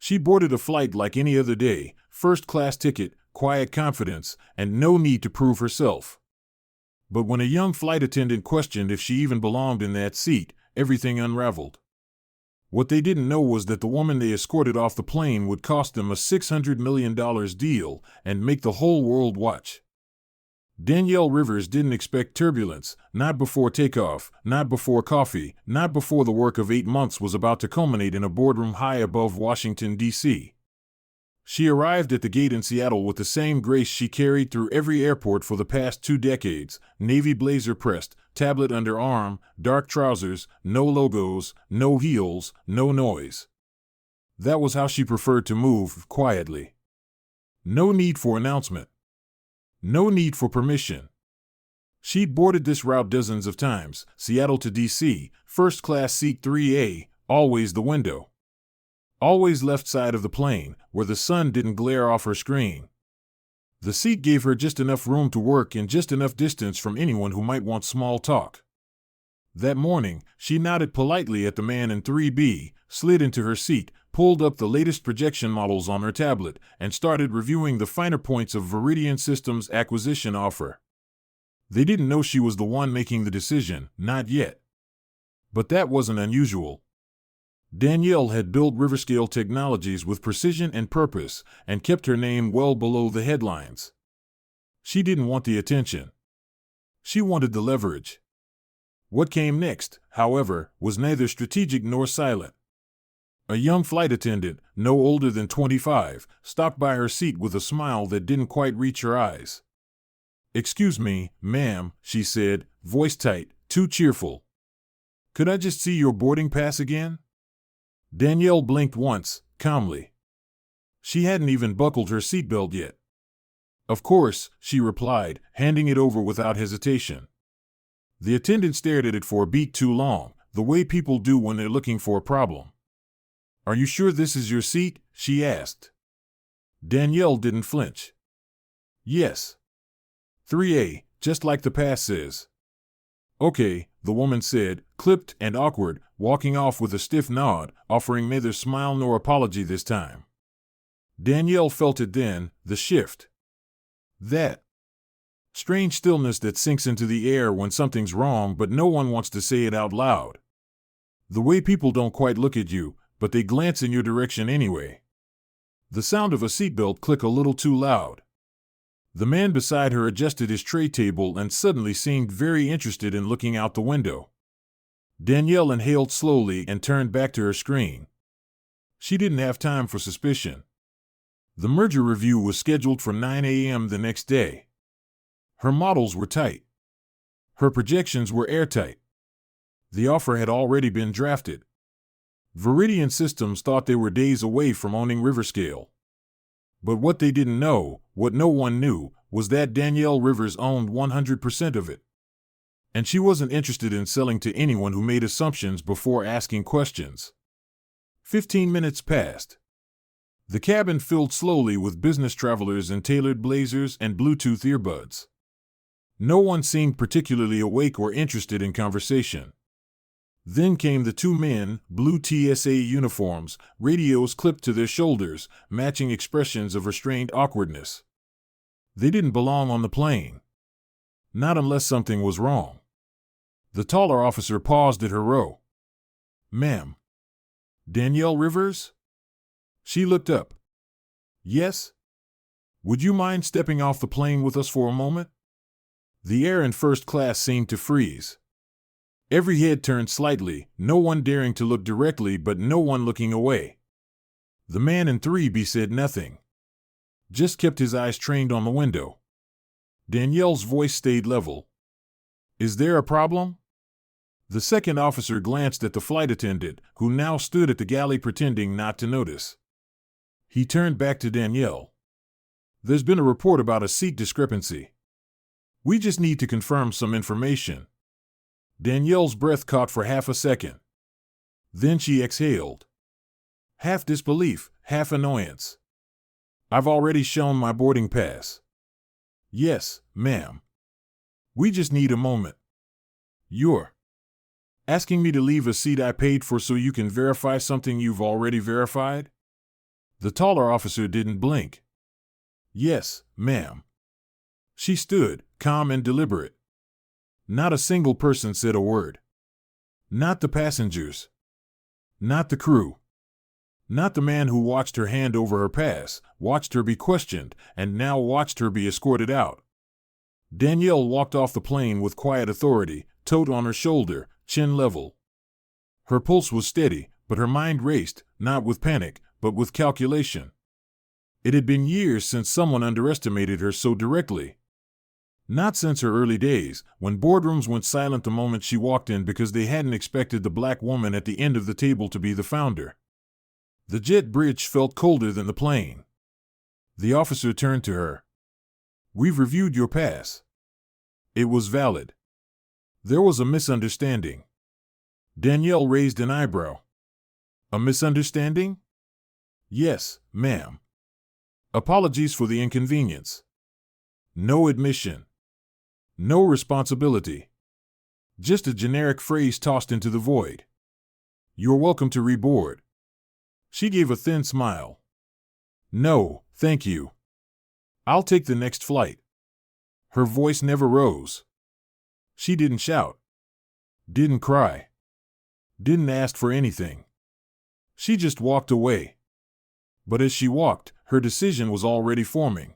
She boarded a flight like any other day, first-class ticket, quiet confidence, and no need to prove herself. But when a young flight attendant questioned if she even belonged in that seat, everything unraveled. What they didn't know was that the woman they escorted off the plane would cost them a $600 million deal and make the whole world watch. Danielle Rivers didn't expect turbulence, not before takeoff, not before coffee, not before the work of 8 months was about to culminate in a boardroom high above Washington, D.C. She arrived at the gate in Seattle with the same grace she carried through every airport for the past 2 decades, navy blazer pressed, tablet under arm, dark trousers, no logos, no heels, no noise. That was how she preferred to move, quietly. No need for announcement. No need for permission. She'd boarded this route dozens of times, Seattle to D.C., first-class seat 3A, always the window. Always left side of the plane, where the sun didn't glare off her screen. The seat gave her just enough room to work and just enough distance from anyone who might want small talk. That morning, she nodded politely at the man in 3B, slid into her seat, pulled up the latest projection models on her tablet, and started reviewing the finer points of Viridian Systems' acquisition offer. They didn't know she was the one making the decision, not yet. But that wasn't unusual. Danielle had built Riverscale Technologies with precision and purpose, and kept her name well below the headlines. She didn't want the attention. She wanted the leverage. What came next, however, was neither strategic nor silent. A young flight attendant, no older than 25, stopped by her seat with a smile that didn't quite reach her eyes. "Excuse me, ma'am," she said, voice tight, too cheerful. "Could I just see your boarding pass again?" Danielle blinked once, calmly. She hadn't even buckled her seatbelt yet. "Of course," she replied, handing it over without hesitation. The attendant stared at it for a beat too long, the way people do when they're looking for a problem. "Are you sure this is your seat?" she asked. Danielle didn't flinch. "Yes. 3A, just like the pass says." "Okay," the woman said, clipped and awkward, walking off with a stiff nod, offering neither smile nor apology this time. Danielle felt it then, the shift. That strange stillness that sinks into the air when something's wrong but no one wants to say it out loud. The way people don't quite look at you, but they glance in your direction anyway. The sound of a seatbelt click a little too loud. The man beside her adjusted his tray table and suddenly seemed very interested in looking out the window. Danielle inhaled slowly and turned back to her screen. She didn't have time for suspicion. The merger review was scheduled for 9 a.m. the next day. Her models were tight. Her projections were airtight. The offer had already been drafted. Viridian Systems thought they were days away from owning Riverscale. But what they didn't know, what no one knew, was that Danielle Rivers owned 100% of it. And she wasn't interested in selling to anyone who made assumptions before asking questions. 15 minutes passed. The cabin filled slowly with business travelers in tailored blazers and Bluetooth earbuds. No one seemed particularly awake or interested in conversation. Then came the 2 men, blue TSA uniforms, radios clipped to their shoulders, matching expressions of restrained awkwardness. They didn't belong on the plane. Not unless something was wrong. The taller officer paused at her row. "Ma'am. Danielle Rivers?" She looked up. "Yes? Would you mind stepping off the plane with us for a moment?" The air in first class seemed to freeze. Every head turned slightly, no one daring to look directly but no one looking away. The man in 3B said nothing. Just kept his eyes trained on the window. Danielle's voice stayed level. "Is there a problem?" The second officer glanced at the flight attendant, who now stood at the galley pretending not to notice. He turned back to Danielle. "There's been a report about a seat discrepancy. We just need to confirm some information." Danielle's breath caught for half a second. Then she exhaled. Half disbelief, half annoyance. "I've already shown my boarding pass." "Yes, ma'am. We just need a moment." "You're asking me to leave a seat I paid for so you can verify something you've already verified?" The taller officer didn't blink. "Yes, ma'am." She stood, calm and deliberate. Not a single person said a word. Not the passengers. Not the crew. Not the man who watched her hand over her pass, watched her be questioned, and now watched her be escorted out. Danielle walked off the plane with quiet authority, tote on her shoulder, chin level. Her pulse was steady, but her mind raced, not with panic, but with calculation. It had been years since someone underestimated her so directly. Not since her early days, when boardrooms went silent the moment she walked in because they hadn't expected the black woman at the end of the table to be the founder. The jet bridge felt colder than the plane. The officer turned to her. "We've reviewed your pass." It was valid. There was a misunderstanding. Danielle raised an eyebrow. "A misunderstanding?" "Yes, ma'am." "Apologies for the inconvenience." No admission. No responsibility. Just a generic phrase tossed into the void. "You're welcome to reboard." She gave a thin smile. "No, thank you. I'll take the next flight." Her voice never rose. She didn't shout. Didn't cry. Didn't ask for anything. She just walked away. But as she walked, her decision was already forming.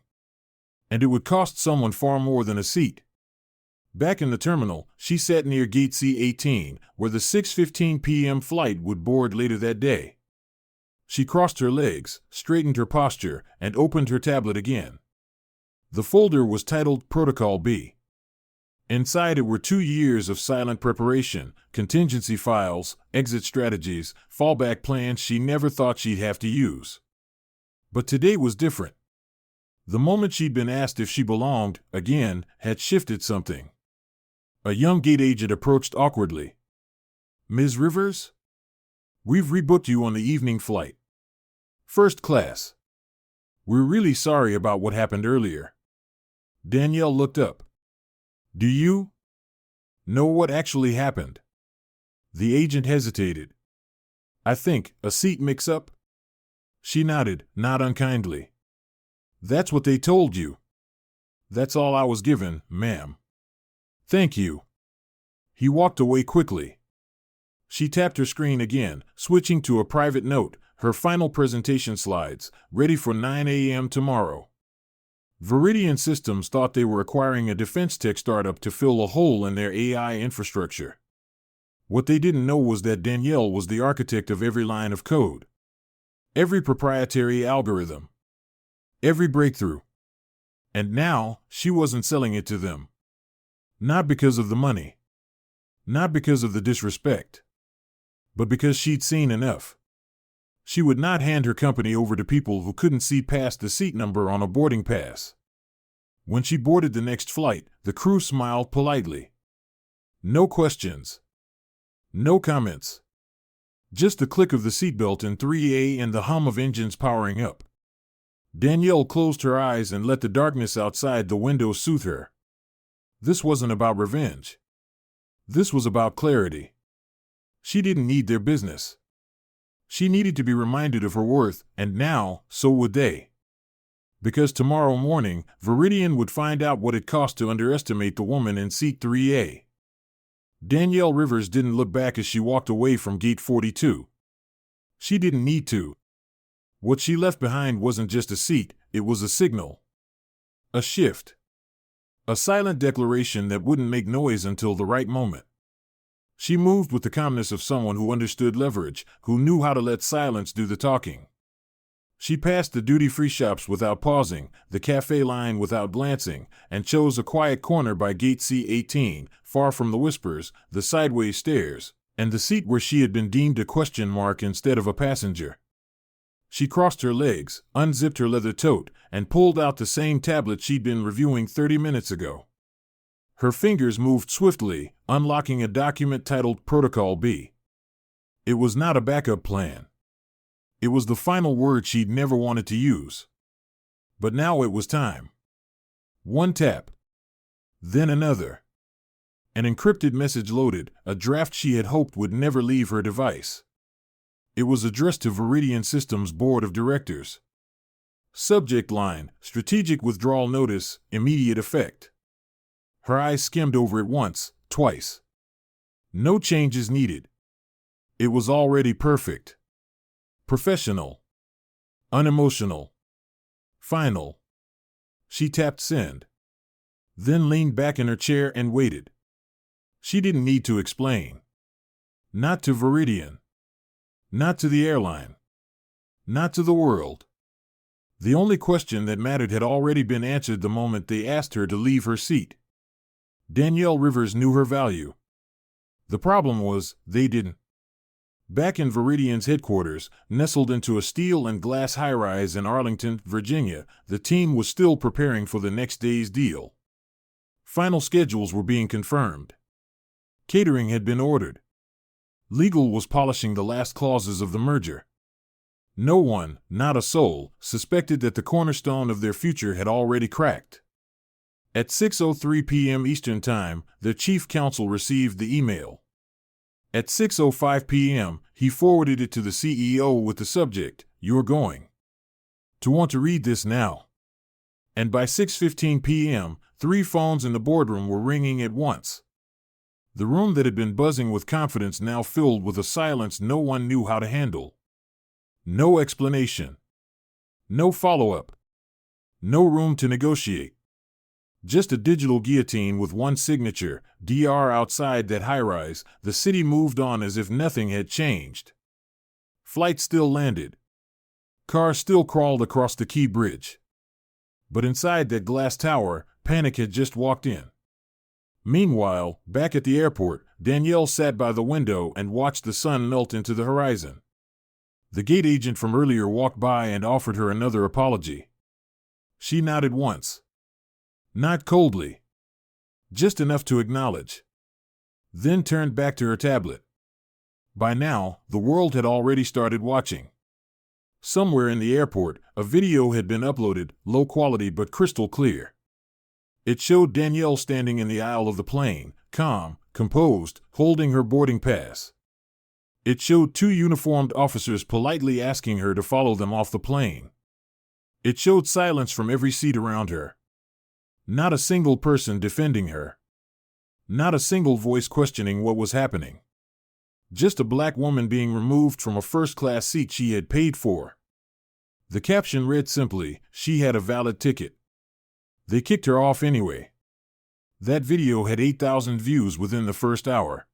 And it would cost someone far more than a seat. Back in the terminal, she sat near gate C-18, where the 6:15 p.m. flight would board later that day. She crossed her legs, straightened her posture, and opened her tablet again. The folder was titled Protocol B. Inside it were 2 years of silent preparation, contingency files, exit strategies, fallback plans she never thought she'd have to use. But today was different. The moment she'd been asked if she belonged, again, had shifted something. A young gate agent approached awkwardly. "Ms. Rivers? We've rebooked you on the evening flight. First class. We're really sorry about what happened earlier." Danielle looked up. "Do you know what actually happened?" The agent hesitated. "I think, a seat mix-up?" She nodded, not unkindly. "That's what they told you." "That's all I was given, ma'am." "Thank you." He walked away quickly. She tapped her screen again, switching to a private note, her final presentation slides, ready for 9 a.m. tomorrow. Viridian Systems thought they were acquiring a defense tech startup to fill a hole in their AI infrastructure. What they didn't know was that Danielle was the architect of every line of code. Every proprietary algorithm. Every breakthrough. And now, she wasn't selling it to them. Not because of the money. Not because of the disrespect. But because she'd seen enough. She would not hand her company over to people who couldn't see past the seat number on a boarding pass. When she boarded the next flight, the crew smiled politely. No questions. No comments. Just the click of the seatbelt in 3A and the hum of engines powering up. Danielle closed her eyes and let the darkness outside the window soothe her. This wasn't about revenge. This was about clarity. She didn't need their business. She needed to be reminded of her worth, and now, so would they. Because tomorrow morning, Viridian would find out what it cost to underestimate the woman in seat 3A. Danielle Rivers didn't look back as she walked away from gate 42. She didn't need to. What she left behind wasn't just a seat, it was a signal. A shift. A silent declaration that wouldn't make noise until the right moment. She moved with the calmness of someone who understood leverage, who knew how to let silence do the talking. She passed the duty-free shops without pausing, the cafe line without glancing, and chose a quiet corner by gate C-18, far from the whispers, the sideways stares, and the seat where she had been deemed a question mark instead of a passenger. She crossed her legs, unzipped her leather tote, and pulled out the same tablet she'd been reviewing 30 minutes ago. Her fingers moved swiftly, unlocking a document titled Protocol B. It was not a backup plan. It was the final word she'd never wanted to use. But now it was time. One tap. Then another. An encrypted message loaded, a draft she had hoped would never leave her device. It was addressed to Viridian Systems Board of Directors. Subject line: Strategic Withdrawal Notice, Immediate Effect. Her eyes skimmed over it once, twice. No changes needed. It was already perfect. Professional. Unemotional. Final. She tapped send. Then leaned back in her chair and waited. She didn't need to explain. Not to Viridian. Not to the airline. Not to the world. The only question that mattered had already been answered the moment they asked her to leave her seat. Danielle Rivers knew her value. The problem was, they didn't. Back in Viridian's headquarters, nestled into a steel and glass high-rise in Arlington, Virginia, the team was still preparing for the next day's deal. Final schedules were being confirmed. Catering had been ordered. Legal was polishing the last clauses of the merger. No one, not a soul, suspected that the cornerstone of their future had already cracked. At 6:03 p.m. Eastern Time, the chief counsel received the email. At 6:05 p.m., he forwarded it to the CEO with the subject, "You're going to want to read this now." And by 6:15 p.m., 3 phones in the boardroom were ringing at once. The room that had been buzzing with confidence now filled with a silence no one knew how to handle. No explanation. No follow-up. No room to negotiate. Just a digital guillotine with one signature, DR. Outside that high-rise, the city moved on as if nothing had changed. Flights still landed. Cars still crawled across the Key Bridge. But inside that glass tower, panic had just walked in. Meanwhile, back at the airport, Danielle sat by the window and watched the sun melt into the horizon. The gate agent from earlier walked by and offered her another apology. She nodded once. Not coldly. Just enough to acknowledge. Then turned back to her tablet. By now, the world had already started watching. Somewhere in the airport, a video had been uploaded, low quality but crystal clear. It showed Danielle standing in the aisle of the plane, calm, composed, holding her boarding pass. It showed 2 uniformed officers politely asking her to follow them off the plane. It showed silence from every seat around her. Not a single person defending her. Not a single voice questioning what was happening. Just a black woman being removed from a first-class seat she had paid for. The caption read simply, "She had a valid ticket." They kicked her off anyway. That video had 8,000 views within the first hour.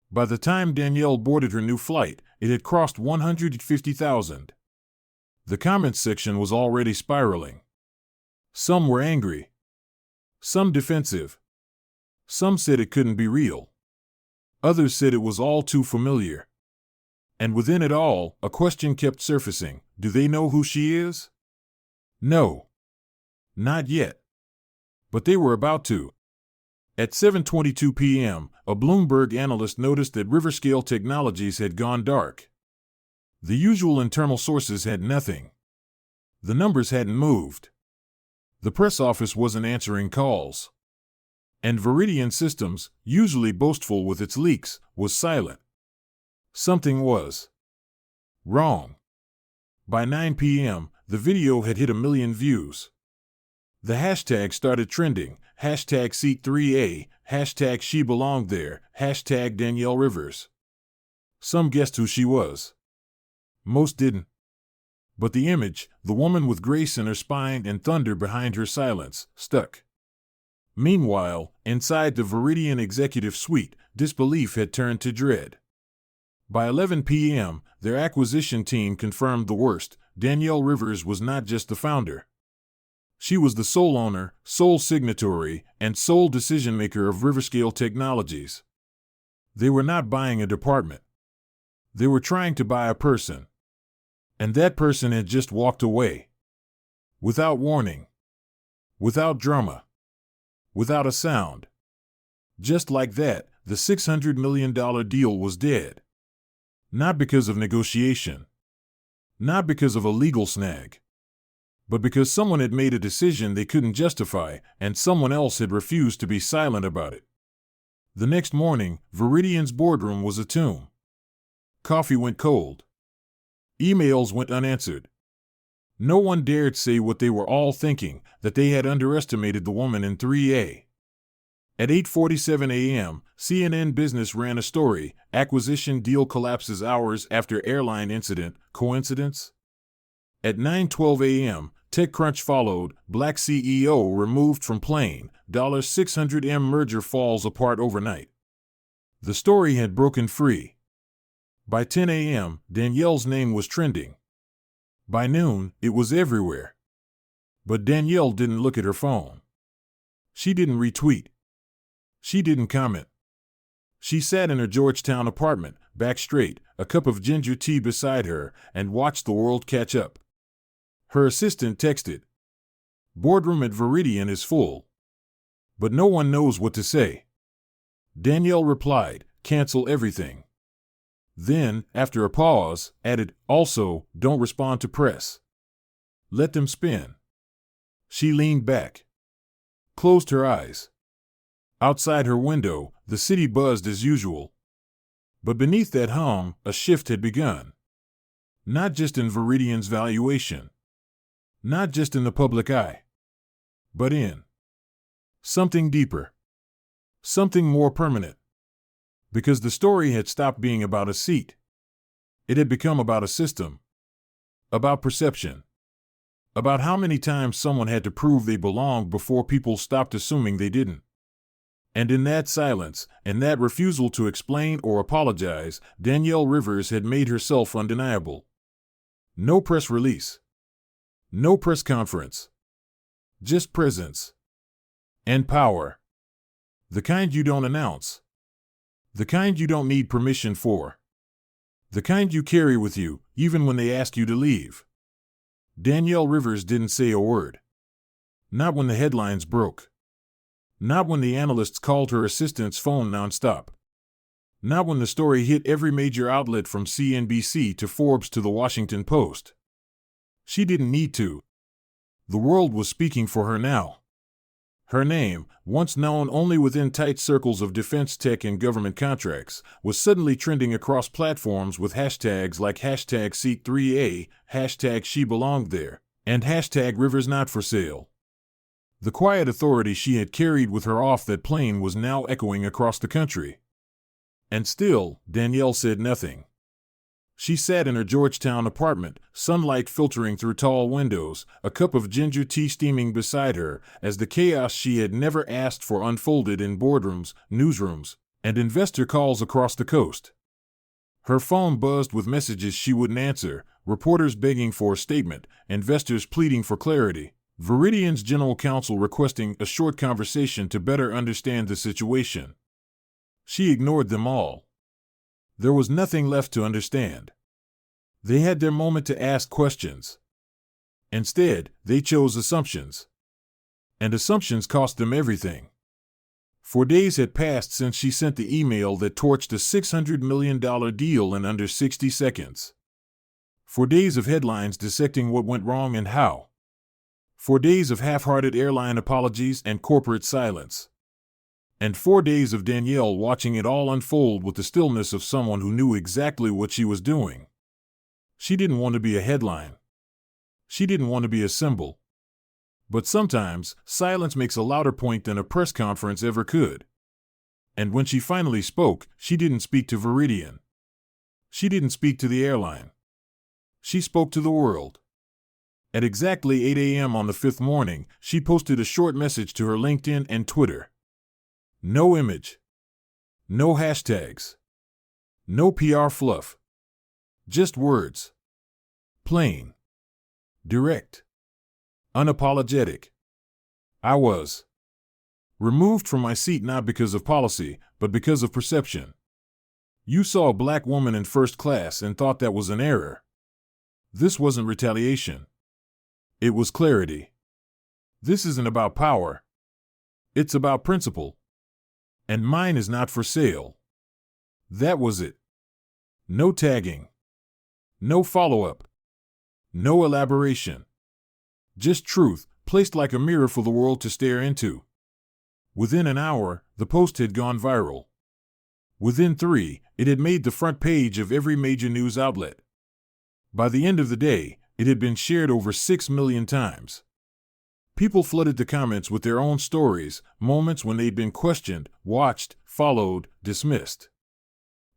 By the time Danielle boarded her new flight, it had crossed 150,000. The comments section was already spiraling. Some were angry. Some defensive. Some said it couldn't be real. Others said it was all too familiar. And within it all, a question kept surfacing. Do they know who she is? No. Not yet. But they were about to. At 7:22 p.m., a Bloomberg analyst noticed that Riverscale Technologies had gone dark. The usual internal sources had nothing. The numbers hadn't moved. The press office wasn't answering calls. And Viridian Systems, usually boastful with its leaks, was silent. Something was wrong. By 9 p.m., the video had hit 1 million views. The hashtag started trending, hashtag Seat3A, hashtag She Belonged There, hashtag Danielle Rivers. Some guessed who she was. Most didn't. But the image, the woman with grace in her spine and thunder behind her silence, stuck. Meanwhile, inside the Viridian executive suite, disbelief had turned to dread. By 11 p.m., their acquisition team confirmed the worst. Danielle Rivers was not just the founder. She was the sole owner, sole signatory, and sole decision-maker of Riverscale Technologies. They were not buying a department. They were trying to buy a person. And that person had just walked away. Without warning. Without drama. Without a sound. Just like that, the $600 million deal was dead. Not because of negotiation. Not because of a legal snag. But because someone had made a decision they couldn't justify, and someone else had refused to be silent about it. The next morning, Viridian's boardroom was a tomb. Coffee went cold. Emails went unanswered. No one dared say what they were all thinking, that they had underestimated the woman in 3A. At 8:47 a.m., CNN Business ran a story, acquisition deal collapses hours after airline incident, coincidence? At 9:12 a.m., TechCrunch followed, Black CEO removed from plane, $600M merger falls apart overnight. The story had broken free. By 10 a.m., Danielle's name was trending. By noon, it was everywhere. But Danielle didn't look at her phone. She didn't retweet. She didn't comment. She sat in her Georgetown apartment, back straight, a cup of ginger tea beside her, and watched the world catch up. Her assistant texted, "Boardroom at Veridian is full." But no one knows what to say. Danielle replied, "Cancel everything." Then, after a pause, added, "Also, don't respond to press. Let them spin." She leaned back, closed her eyes. Outside her window, the city buzzed as usual. But beneath that hum, a shift had begun. Not just in Veridian's valuation. Not just in the public eye. But in something deeper. Something more permanent. Because the story had stopped being about a seat. It had become about a system. About perception. About how many times someone had to prove they belonged before people stopped assuming they didn't. And in that silence, and that refusal to explain or apologize, Danielle Rivers had made herself undeniable. No press release. No press conference. Just presence. And power. The kind you don't announce. The kind you don't need permission for. The kind you carry with you, even when they ask you to leave. Danielle Rivers didn't say a word. Not when the headlines broke. Not when the analysts called her assistant's phone nonstop. Not when the story hit every major outlet from CNBC to Forbes to the Washington Post. She didn't need to. The world was speaking for her now. Her name, once known only within tight circles of defense tech and government contracts, was suddenly trending across platforms with hashtags like #Seat3A, #SheBelongedThere, and #RiversNotForSale. The quiet authority she had carried with her off that plane was now echoing across the country. And still, Danielle said nothing. She sat in her Georgetown apartment, sunlight filtering through tall windows, a cup of ginger tea steaming beside her, as the chaos she had never asked for unfolded in boardrooms, newsrooms, and investor calls across the coast. Her phone buzzed with messages she wouldn't answer, reporters begging for a statement, investors pleading for clarity. Veridian's general counsel requesting a short conversation to better understand the situation. She ignored them all. There was nothing left to understand. They had their moment to ask questions. Instead, they chose assumptions. And assumptions cost them everything. 4 days had passed since she sent the email that torched a $600 million deal in under 60 seconds. 4 days of headlines dissecting what went wrong and how. 4 days of half-hearted airline apologies and corporate silence. And 4 days of Danielle watching it all unfold with the stillness of someone who knew exactly what she was doing. She didn't want to be a headline. She didn't want to be a symbol. But sometimes, silence makes a louder point than a press conference ever could. And when she finally spoke, she didn't speak to Veridian. She didn't speak to the airline. She spoke to the world. At exactly 8 a.m. on the 5th morning, she posted a short message to her LinkedIn and Twitter. No image. No hashtags. No PR fluff. Just words. Plain. Direct. Unapologetic. I was removed from my seat not because of policy, but because of perception. You saw a black woman in first class and thought that was an error. This wasn't retaliation. It was clarity. This isn't about power. It's about principle. And mine is not for sale. That was it. No tagging. No follow-up. No elaboration. Just truth, placed like a mirror for the world to stare into. Within an hour, the post had gone viral. Within 3, it had made the front page of every major news outlet. By the end of the day, it had been shared over 6 million times. People flooded the comments with their own stories, moments when they'd been questioned, watched, followed, dismissed.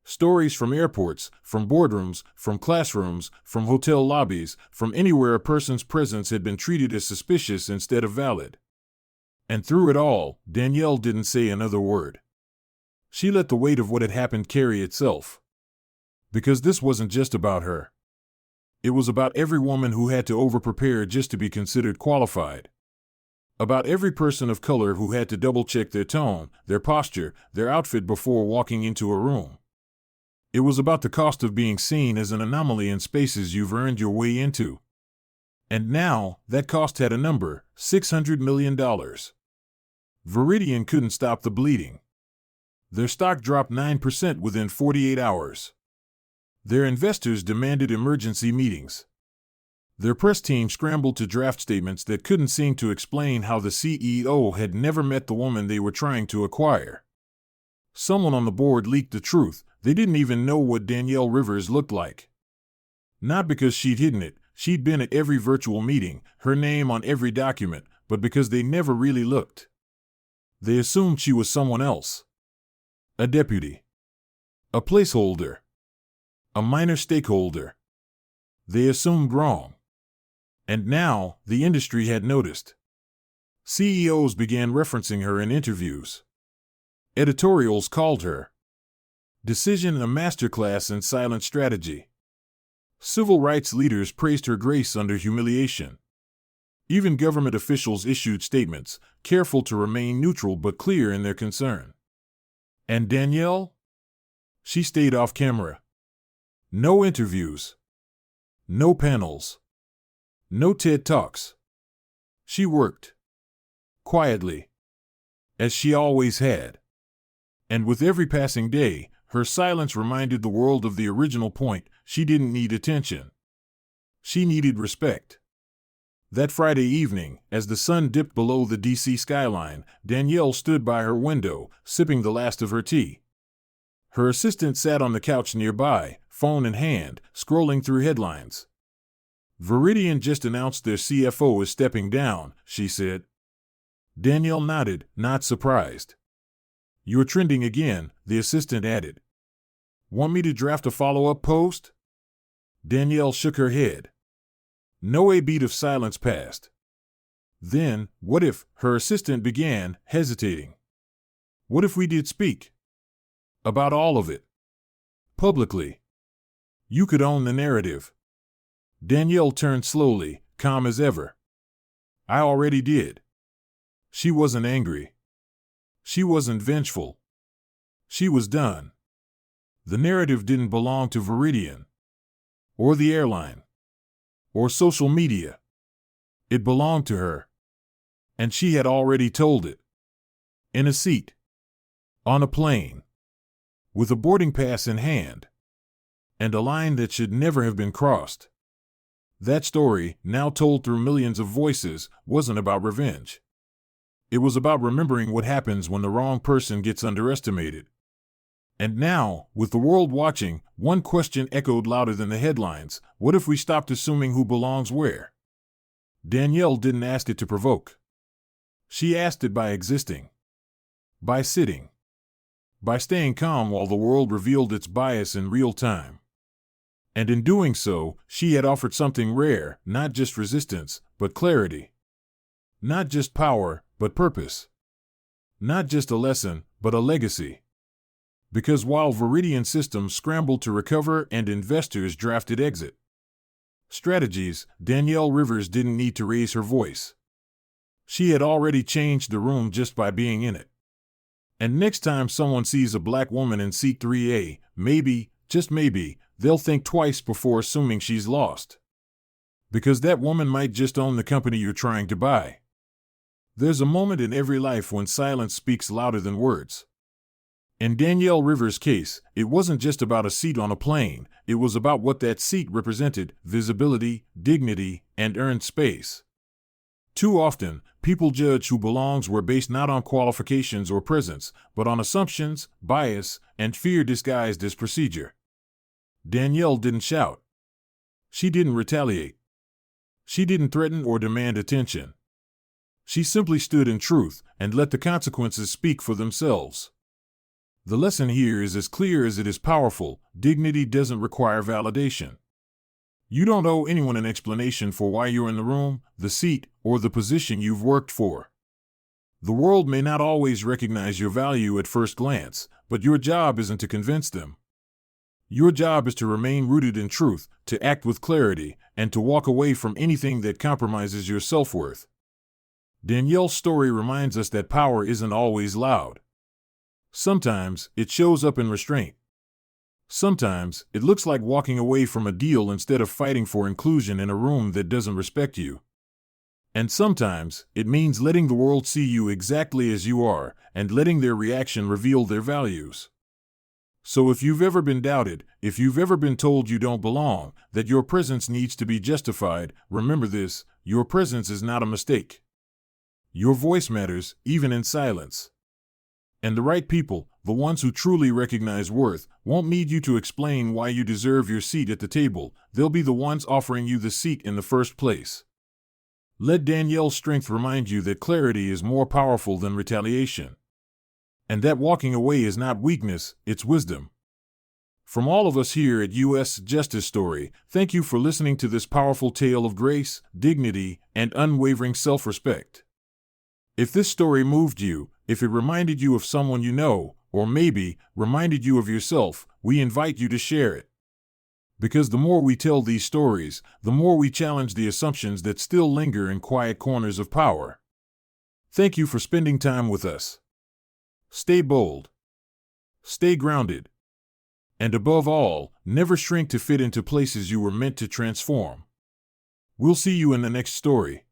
Stories from airports, from boardrooms, from classrooms, from hotel lobbies, from anywhere a person's presence had been treated as suspicious instead of valid. And through it all, Danielle didn't say another word. She let the weight of what had happened carry itself. Because this wasn't just about her. It was about every woman who had to over-prepare just to be considered qualified. About every person of color who had to double-check their tone, their posture, their outfit before walking into a room. It was about the cost of being seen as an anomaly in spaces you've earned your way into. And now, that cost had a number, $600 million. Veridian couldn't stop the bleeding. Their stock dropped 9% within 48 hours. Their investors demanded emergency meetings. Their press team scrambled to draft statements that couldn't seem to explain how the CEO had never met the woman they were trying to acquire. Someone on the board leaked the truth. They didn't even know what Danielle Rivers looked like. Not because she'd hidden it, she'd been at every virtual meeting, her name on every document, but because they never really looked. They assumed she was someone else. A deputy. A placeholder. A minor stakeholder. They assumed wrong. And now, the industry had noticed. CEOs began referencing her in interviews. Editorials called her Decision a masterclass in silent strategy. Civil rights leaders praised her grace under humiliation. Even government officials issued statements, careful to remain neutral but clear in their concern. And Danielle? She stayed off camera. No interviews. No panels. No TED Talks. She worked. Quietly. As she always had. And with every passing day, her silence reminded the world of the original point: she didn't need attention. She needed respect. That Friday evening, as the sun dipped below the D.C. skyline, Danielle stood by her window, sipping the last of her tea. Her assistant sat on the couch nearby, phone in hand, scrolling through headlines. Veridian just announced their CFO is stepping down, she said. Danielle nodded, not surprised. You're trending again, the assistant added. Want me to draft a follow-up post? Danielle shook her head. No, a beat of silence passed. Then, what if, her assistant began, hesitating. What if we did speak? About all of it. Publicly. You could own the narrative. Danielle turned slowly, calm as ever. I already did. She wasn't angry. She wasn't vengeful. She was done. The narrative didn't belong to Veridian. Or the airline. Or social media. It belonged to her. And she had already told it. In a seat. On a plane. With a boarding pass in hand. And a line that should never have been crossed. That story, now told through millions of voices, wasn't about revenge. It was about remembering what happens when the wrong person gets underestimated. And now, with the world watching, one question echoed louder than the headlines: what if we stopped assuming who belongs where? Danielle didn't ask it to provoke. She asked it by existing. By sitting. By staying calm while the world revealed its bias in real time. And in doing so, she had offered something rare, not just resistance, but clarity. Not just power, but purpose. Not just a lesson, but a legacy. Because while Veridian systems scrambled to recover and investors drafted exit strategies, Danielle Rivers didn't need to raise her voice. She had already changed the room just by being in it. And next time someone sees a black woman in seat 3A, maybe, just maybe, they'll think twice before assuming she's lost. Because that woman might just own the company you're trying to buy. There's a moment in every life when silence speaks louder than words. In Danielle Rivers' case, it wasn't just about a seat on a plane, it was about what that seat represented: visibility, dignity, and earned space. Too often, people judge who belongs where based not on qualifications or presence, but on assumptions, bias, and fear disguised as procedure. Danielle didn't shout. She didn't retaliate. She didn't threaten or demand attention. She simply stood in truth and let the consequences speak for themselves. The lesson here is as clear as it is powerful. Dignity doesn't require validation. You don't owe anyone an explanation for why you're in the room, the seat, or the position you've worked for. The world may not always recognize your value at first glance, but your job isn't to convince them. Your job is to remain rooted in truth, to act with clarity, and to walk away from anything that compromises your self-worth. Danielle's story reminds us that power isn't always loud. Sometimes it shows up in restraint. Sometimes it looks like walking away from a deal instead of fighting for inclusion in a room that doesn't respect you. And sometimes it means letting the world see you exactly as you are and letting their reaction reveal their values. So if you've ever been doubted, if you've ever been told you don't belong, that your presence needs to be justified, remember this: your presence is not a mistake. Your voice matters, even in silence. And the right people, the ones who truly recognize worth, won't need you to explain why you deserve your seat at the table. They'll be the ones offering you the seat in the first place. Let Danielle's strength remind you that clarity is more powerful than retaliation. And that walking away is not weakness, it's wisdom. From all of us here at U.S. Justice Story, thank you for listening to this powerful tale of grace, dignity, and unwavering self-respect. If this story moved you, if it reminded you of someone you know, or maybe reminded you of yourself, we invite you to share it. Because the more we tell these stories, the more we challenge the assumptions that still linger in quiet corners of power. Thank you for spending time with us. Stay bold. Stay grounded. And above all, never shrink to fit into places you were meant to transform. We'll see you in the next story.